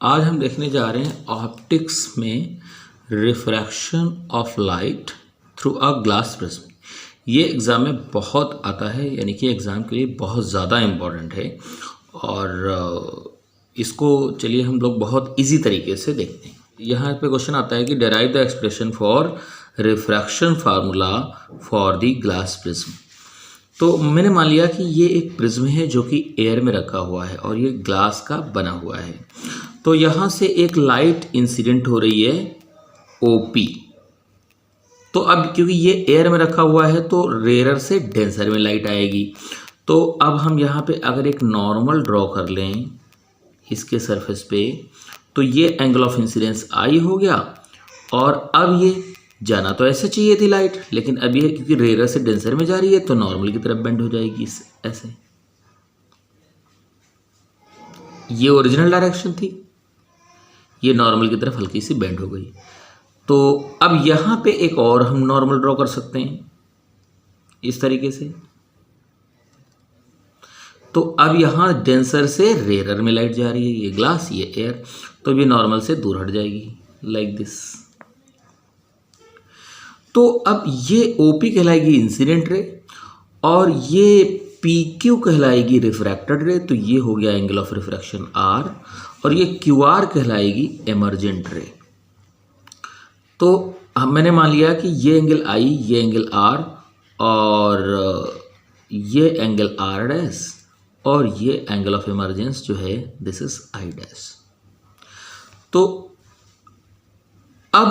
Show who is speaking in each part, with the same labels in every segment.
Speaker 1: आज हम देखने जा रहे हैं ऑप्टिक्स में refraction of light through a glass prism. ये एग्ज़ाम में बहुत आता है, यानी कि एग्ज़ाम के लिए बहुत ज़्यादा इम्पॉर्टेंट है और इसको चलिए हम लोग बहुत इजी तरीके से देखते हैं। यहाँ पे क्वेश्चन आता है कि derive the expression for refraction formula for the glass prism. तो मैंने मान लिया कि ये एक प्रिज्म है जो कि एयर में रखा हुआ है और ये ग्लास का बना हुआ है। तो यहाँ से एक लाइट इंसिडेंट हो रही है OP। तो अब क्योंकि ये एयर में रखा हुआ है तो रेयर से डेंसर में लाइट आएगी। तो अब हम यहाँ पे अगर एक नॉर्मल ड्रॉ कर लें इसके सरफेस पे, तो ये एंगल ऑफ इंसिडेंस I हो गया और अब ये जाना तो ऐसे चाहिए थी लाइट, लेकिन अब ये क्योंकि रेयर से डेंसर में जा रही है तो नॉर्मल की तरफ बेंड हो जाएगी ऐसे। ये ओरिजिनल डायरेक्शन थी, ये नॉर्मल की तरफ हल्की सी बेंड हो गई। तो अब यहाँ पे एक और हम नॉर्मल ड्रॉ कर सकते हैं इस तरीके से। तो अब यहाँ डेंसर से रेयर में लाइट जा रही है, ये ग्लास ये एयर, तो ये नॉर्मल से दूर हट जाएगी लाइक दिस। तो अब ये OP कहलाएगी इंसिडेंट रे और ये PQ कहलाएगी रिफ्रैक्टेड रे। तो ये हो गया एंगल ऑफ रिफ्रैक्शन R और ये QR कहलाएगी एमर्जेंट रे। तो मैंने मान लिया कि ये एंगल I, ये एंगल R और ये एंगल R डैश और ये एंगल ऑफ इमरजेंस जो है दिस इज I डैश। तो अब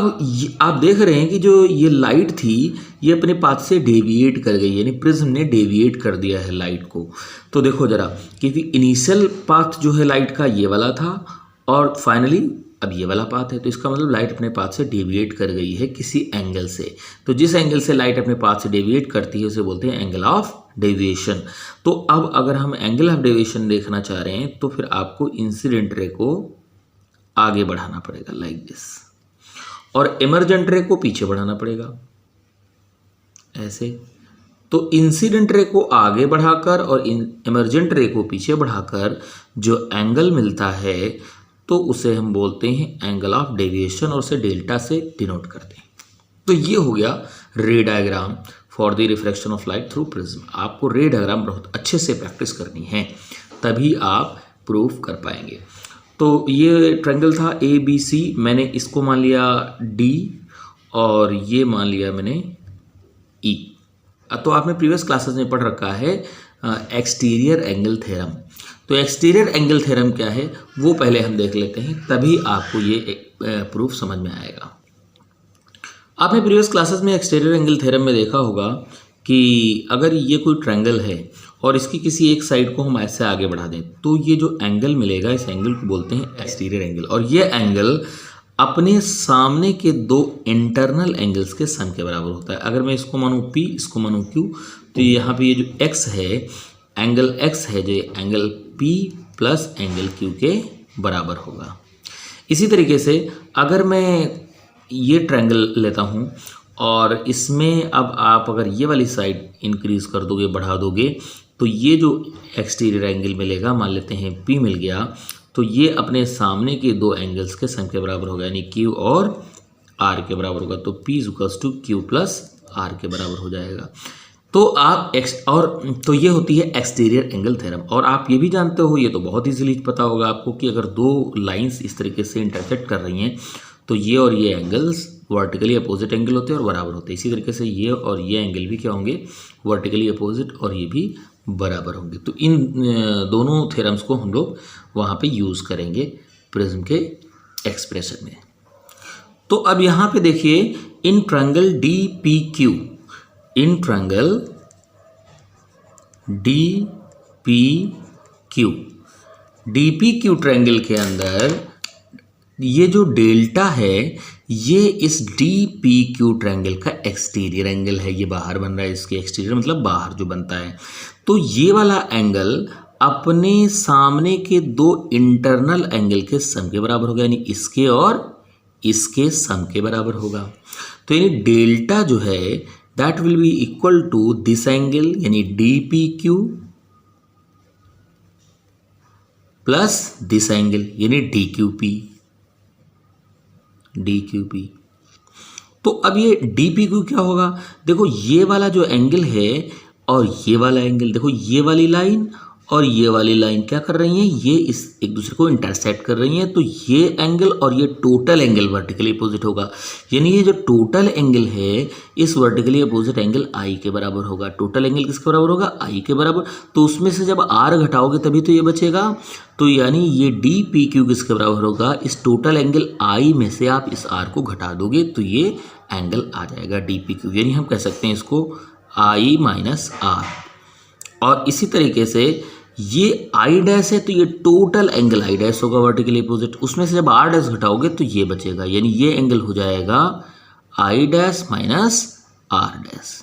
Speaker 1: आप देख रहे हैं कि जो ये लाइट थी ये अपने पाथ से डेविएट कर गई, यानी प्रिज्म ने डेविएट कर दिया है लाइट को। तो देखो जरा, क्योंकि इनिशियल पाथ जो है लाइट का ये वाला था और फाइनली अब ये वाला पाथ है, तो इसका मतलब लाइट अपने पाथ से डेविएट कर गई है किसी एंगल से। तो जिस एंगल से लाइट अपने पाथ से डेविएट करती है उसे बोलते हैं एंगल ऑफ डेविएशन। तो अब अगर हम एंगल ऑफ डेविएशन देखना चाह रहे हैं तो फिर आपको इंसिडेंट रे को आगे बढ़ाना पड़ेगा लाइक दिस और इमर्जेंट रे को पीछे बढ़ाना पड़ेगा ऐसे। तो इंसिडेंट रे को आगे बढ़ाकर और इमर्जेंट रे को पीछे बढ़ाकर जो एंगल मिलता है तो उसे हम बोलते हैं एंगल ऑफ डेविएशन और उसे डेल्टा से डिनोट करते हैं। तो ये हो गया रे diagram for the refraction of light through prism. आपको रे डायग्राम बहुत अच्छे से प्रैक्टिस करनी है, तभी आप प्रूफ कर पाएंगे। तो ये ट्रायंगल था ABC, मैंने इसको मान लिया D और ये मान लिया मैंने E। तो आपने प्रीवियस क्लासेस में पढ़ रखा है एक्सटीरियर एंगल थ्योरम। तो एक्सटीरियर एंगल थ्योरम क्या है वो पहले हम देख लेते हैं, तभी आपको ये प्रूफ समझ में आएगा। आपने प्रीवियस क्लासेस में एक्सटीरियर एंगल थ्योरम में देखा होगा कि अगर ये कोई ट्रायंगल है और इसकी किसी एक साइड को हम ऐसे आगे बढ़ा दें तो ये जो एंगल मिलेगा इस एंगल को बोलते हैं एक्सटीरियर एंगल। और ये एंगल अपने सामने के दो इंटरनल एंगल्स के सम के बराबर होता है। अगर मैं इसको मानूँ P, इसको मानूँ Q, तो यहाँ पे ये जो X है, एंगल X है, जो angle P plus angle Q के बराबर होगा। इसी तरीके से अगर मैं ये ट्रायंगल लेता हूँ और इसमें अब आप अगर ये वाली साइड इंक्रीज कर दोगे, बढ़ा दोगे, तो ये जो एक्सटीरियर एंगल मिलेगा, मान लेते हैं P मिल गया, तो ये अपने सामने के दो एंगल्स के सम के बराबर होगा, यानी Q और R के बराबर होगा। तो P equals to Q plus R के बराबर हो जाएगा। तो आप तो ये होती है एक्सटीरियर एंगल थ्योरम। और आप ये भी जानते हो, ये तो बहुत इजीली पता होगा आपको, कि अगर दो लाइंस इस तरीके से इंटरसेक्ट कर रही हैं तो ये और ये एंगल्स वर्टिकली अपोजिट एंगल होते हैं और बराबर होते हैं। इसी तरीके से ये और ये एंगल भी क्या होंगे, वर्टिकली अपोजिट, और ये भी बराबर होंगे। तो इन दोनों थ्योरम्स को हम लोग वहाँ पे यूज़ करेंगे प्रिज्म के एक्सप्रेशन में। तो अब यहाँ पे देखिए, in triangle DPQ, in triangle DPQ triangle के अंदर ये जो डेल्टा है ये इस DPQ ट्रायंगल का एक्सटीरियर एंगल है। ये बाहर बन रहा है, इसके एक्सटीरियर मतलब बाहर जो बनता है। तो ये वाला एंगल अपने सामने के दो इंटरनल एंगल के सम के बराबर होगा, यानी इसके और इसके सम के बराबर होगा। तो यानी डेल्टा जो है that will be equal to this angle, यानी DPQ प्लस दिस एंगल यानी डी क्यू पी। तो अब ये डी पी क्यू क्या होगा, देखो ये वाला जो एंगल है और ये वाला एंगल, देखो ये वाली लाइन और ये वाली लाइन क्या कर रही हैं, ये इस एक दूसरे को इंटरसेक्ट कर रही हैं। तो ये एंगल और ये टोटल एंगल वर्टिकली अपोजिट होगा, यानी ये जो टोटल एंगल है इस वर्टिकली अपोजिट एंगल आई के बराबर होगा। टोटल एंगल किसके बराबर होगा, आई के बराबर। तो उसमें से जब आर घटाओगे तभी तो ये बचेगा। तो यानी ये डी पी क्यू किसके बराबर होगा, इस टोटल एंगल आई में से आप इस आर को घटा दोगे तो ये एंगल आ जाएगा डी पी क्यू, यानी हम कह सकते हैं इसको आई माइनस आर। और इसी तरीके से ये आई डैश है तो ये टोटल एंगल आई डैश होगा वर्टिकली अपोजिट, उसमें से जब आर डैश घटाओगे तो ये बचेगा, यानी ये एंगल हो जाएगा I dash minus R dash.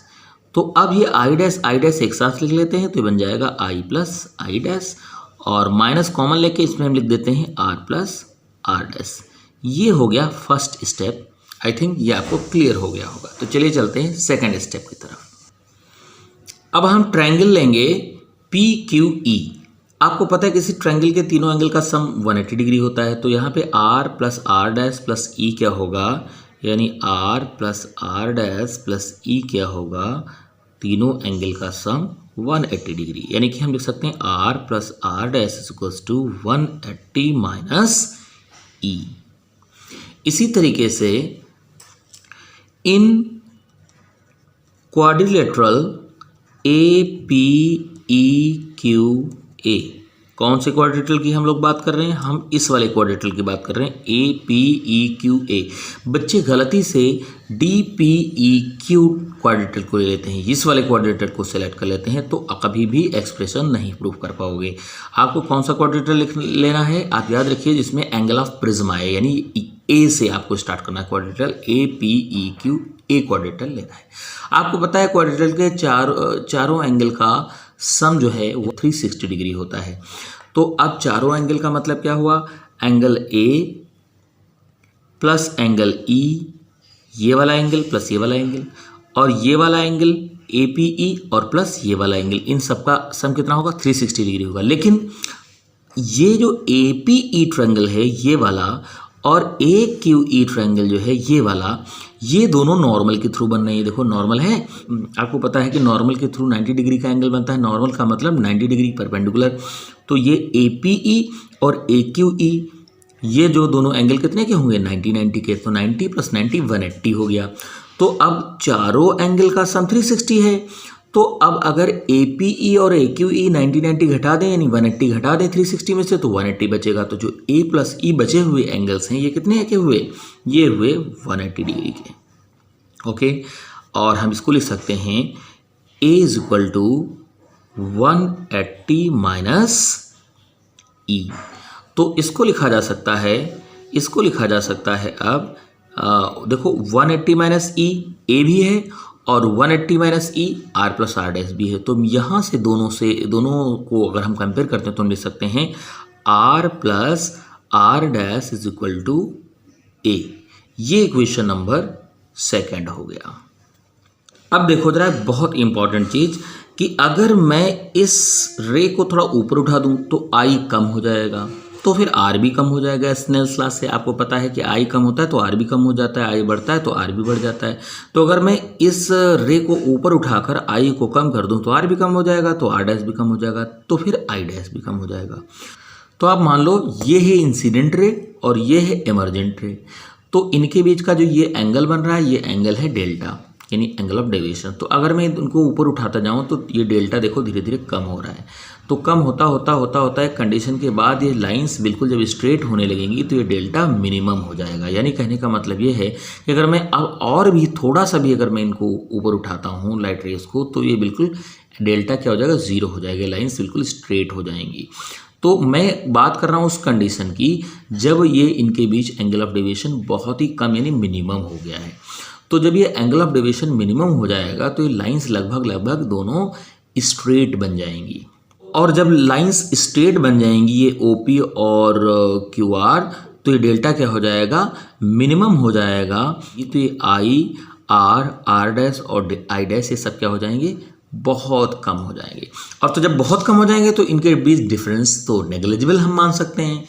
Speaker 1: तो अब ये आई डैश एक साथ लिख लेते हैं तो ये बन जाएगा आई प्लस आई डैश, और माइनस कॉमन लेके इसमें हम लिख देते हैं आर प्लस आर डैश। ये हो गया फर्स्ट स्टेप। आई थिंक ये आपको क्लियर हो गया होगा। तो चलिए चलते हैं सेकेंड स्टेप की तरफ। अब हम ट्रायंगल लेंगे पी क्यू ई। आपको पता है किसी ट्रायंगल के तीनों एंगल का सम 180 डिग्री होता है। तो यहाँ पे R plus R dash plus E क्या होगा, यानी R plus R dash plus E क्या होगा, तीनों एंगल का सम 180 डिग्री। यानी कि हम लिख सकते हैं R plus R dash is equals to 180 minus E. इसी तरीके से in quadrilateral A P E Q A, कौन से क्वाड्रिलेटरल की हम लोग बात कर रहे हैं, हम इस वाले क्वाड्रिलेटरल की बात कर रहे हैं, ए पी ई क्यू ए। बच्चे गलती से D P E Q quadrilateral को ले लेते हैं, इस वाले क्वाड्रिलेटरल को सेलेक्ट कर लेते हैं तो कभी भी एक्सप्रेशन नहीं प्रूव कर पाओगे। आपको कौन सा क्वाड्रिलेटरल लेना है, आप याद रखिए जिसमें एंगल ऑफ प्रिज्म आए, यानी ए से आपको स्टार्ट करना है quadrilateral, A P E Q a quadrilateral लेना है। आपको पता है क्वाड्रिलेटरल के चारों एंगल का सम जो है वो 360 डिग्री होता है। तो अब चारों एंगल का मतलब क्या हुआ, angle A plus angle E, ये वाला एंगल प्लस ये वाला एंगल, और ये वाला एंगल ए पी ई और प्लस ये वाला एंगल, इन सबका सम कितना होगा, 360 डिग्री होगा। लेकिन ये जो ए पी ई ट्रायंगल है ये वाला और ए क्यू ई ट्रायंगल जो है ये वाला, ये दोनों नॉर्मल के थ्रू बन रहे हैं। देखो नॉर्मल है, आपको पता है कि नॉर्मल के थ्रू 90 डिग्री का एंगल बनता है। नॉर्मल का मतलब 90 डिग्री परपेंडिकुलर। तो ये ए पी ई और ए क्यू ई, ये जो दोनों एंगल कितने के होंगे, 90 के। तो 90 प्लस 90 180 हो गया। तो अब चारों एंगल का सम 360 है। तो अब अगर ए पी ई और ए क्यू ई 90 घटा दें, यानी 180 घटा दें 360 में से, तो 180 बचेगा। तो जो ए प्लस ई बचे हुए एंगल्स हैं ये कितने के हुए, ये हुए 180 डिग्री के। ओके, और हम इसको लिख सकते हैं ए इज इक्वल टू 180 माइनस ई। तो इसको लिखा जा सकता है, इसको लिखा जा सकता है अब देखो 180 माइनस ई ए भी है और 180 minus E R plus R dash भी है। तो यहाँ से दोनों को अगर हम कंपेयर करते हैं तो हम लिख सकते हैं R plus R dash is equal to A. ये इक्वेशन नंबर सेकंड हो गया। अब देखो जरा बहुत इंपॉर्टेंट चीज़ कि अगर मैं इस रे को थोड़ा ऊपर उठा दूं तो आई कम हो जाएगा, तो फिर आर भी कम हो जाएगा। स्नेल्स लॉ से आपको पता है कि आई कम होता है तो आर भी कम हो जाता है, आई बढ़ता है तो आर भी बढ़ जाता है। तो अगर मैं इस रे को ऊपर उठाकर आई को कम कर दूं तो आर भी कम हो जाएगा, तो आर डैश भी कम हो जाएगा, तो फिर आई डैश भी कम हो जाएगा। तो आप मान लो ये है इंसिडेंट रे और ये है इमर्जेंट रे। तो इनके बीच का जो ये एंगल बन रहा है ये एंगल है डेल्टा, यानी एंगल ऑफ डेविएशन। तो अगर मैं उनको ऊपर उठाता जाऊं तो ये डेल्टा देखो धीरे धीरे कम हो रहा है। तो कम होता होता होता होता है कंडीशन के बाद ये लाइंस बिल्कुल जब स्ट्रेट होने लगेंगी तो ये डेल्टा मिनिमम हो जाएगा। यानी कहने का मतलब ये है कि अगर मैं अब और भी थोड़ा सा भी अगर मैं इनको ऊपर उठाता हूँ लाइट रेस को, तो ये बिल्कुल डेल्टा क्या हो जाएगा, ज़ीरो हो जाएगा, लाइंस बिल्कुल स्ट्रेट हो जाएंगी। तो मैं बात कर रहा हूँ उस कंडीशन की जब ये इनके बीच एंगल ऑफ डेविएशन बहुत ही कम यानी मिनिमम हो गया है। तो जब ये एंगल ऑफ डेविएशन मिनिमम हो जाएगा तो ये लाइंस लगभग दोनों स्ट्रेट बन जाएंगी। और जब लाइंस स्ट्रेट बन जाएंगी ये OP और QR, तो ये डेल्टा क्या हो जाएगा, मिनिमम हो जाएगा। ये तो ये I, R, R डैश और I डैश ये सब क्या हो जाएंगे, बहुत कम हो जाएंगे। और तो जब बहुत कम हो जाएंगे तो इनके बीच डिफरेंस तो नेग्लिजिबल हम मान सकते हैं।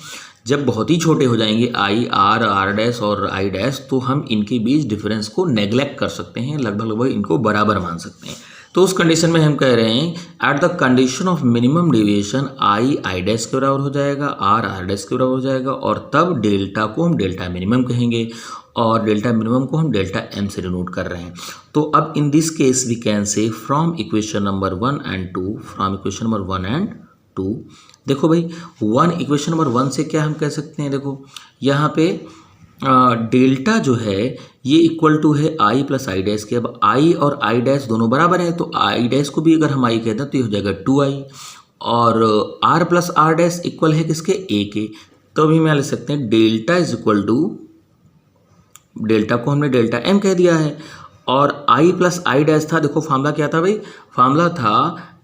Speaker 1: जब बहुत ही छोटे हो जाएंगे आई आर आर डैश और आई डैश तो हम इनके बीच डिफरेंस को नेग्लेक्ट कर सकते हैं, लगभग इनको बराबर मान सकते हैं। तो उस कंडीशन में हम कह रहे हैं at the condition of minimum deviation I I dash के बराबर हो जाएगा, आर आर डैश के बराबर हो जाएगा, और तब डेल्टा को हम डेल्टा मिनिमम कहेंगे और डेल्टा मिनिमम को हम डेल्टा एम से डिनोट कर रहे हैं। तो अब in this case we can say from equation number 1 and 2, from equation number 1 and 2, देखो भाई 1 इक्वेशन नंबर 1 से क्या हम कह सकते हैं, देखो यहाँ पे डेल्टा जो है ये इक्वल टू है आई प्लस आई डैश के। अब आई और आई डैश दोनों बराबर हैं तो आई डैश को भी अगर हम आई कहते हैं तो ये हो जाएगा 2i, और R plus R dash equal है किसके, ए के। तो अभी मैं लिख सकते हैं delta is equal to, delta को हमने डेल्टा एम कह दिया है, और आई प्लस आई डैश था, देखो फार्मूला क्या था भाई, फार्मूला था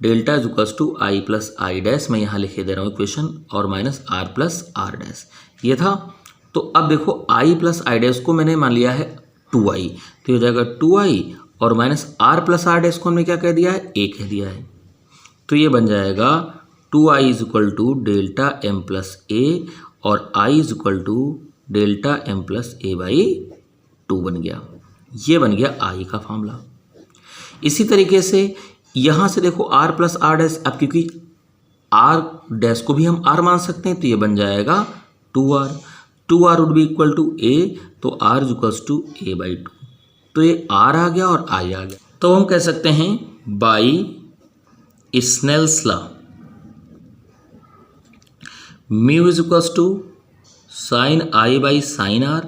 Speaker 1: delta is equal to I plus I dash, मैं यहाँ लिखे दे रहा हूँ इक्वेशन, और minus R plus R dash, ये था। तो अब देखो आई प्लस आई डैश को मैंने मान लिया है 2i, तो हो जाएगा 2i, और minus R plus R dash को हमने क्या कह दिया है, ए कह दिया है। तो ये बन जाएगा 2i is equal to delta M plus A, और i is equal to delta M plus A by 2 बन गया। ये बन गया i का फॉर्मूला। इसी तरीके से यहाँ से देखो r प्लस आर डैश, अब क्योंकि r डैश को भी हम r मान सकते हैं तो ये बन जाएगा 2r, 2r would be equal to a, तो r is equals to a by 2, तो ये r आ गया और i आ गया। तो हम कह सकते हैं by Snell's law mu is equals to sine I by sine R.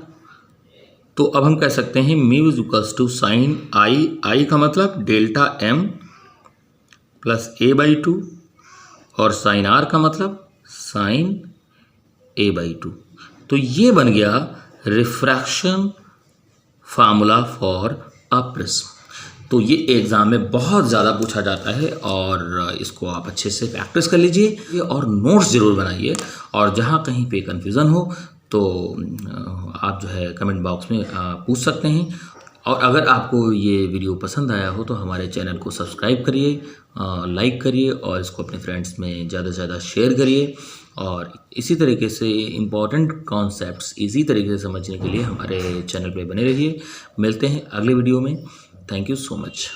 Speaker 1: तो अब हम कह सकते हैं mu is equals to sine I, I का मतलब delta M plus A by 2, और साइन आर का मतलब साइन ए बाई 2। तो ये बन गया refraction formula for a prism. तो ये एग्ज़ाम में बहुत ज़्यादा पूछा जाता है और इसको आप अच्छे से प्रैक्टिस कर लीजिए और नोट्स ज़रूर बनाइए, और जहाँ कहीं पे कन्फ्यूज़न हो तो आप जो है कमेंट बॉक्स में पूछ सकते हैं। और अगर आपको ये वीडियो पसंद आया हो तो हमारे चैनल को सब्सक्राइब करिए, लाइक करिए, और इसको अपने फ्रेंड्स में ज़्यादा से ज़्यादा शेयर करिए। और इसी तरीके से इम्पॉर्टेंट कॉन्सेप्ट्स इजी तरीके से समझने के लिए हमारे चैनल पे बने रहिए। मिलते हैं अगले वीडियो में। Thank you so much.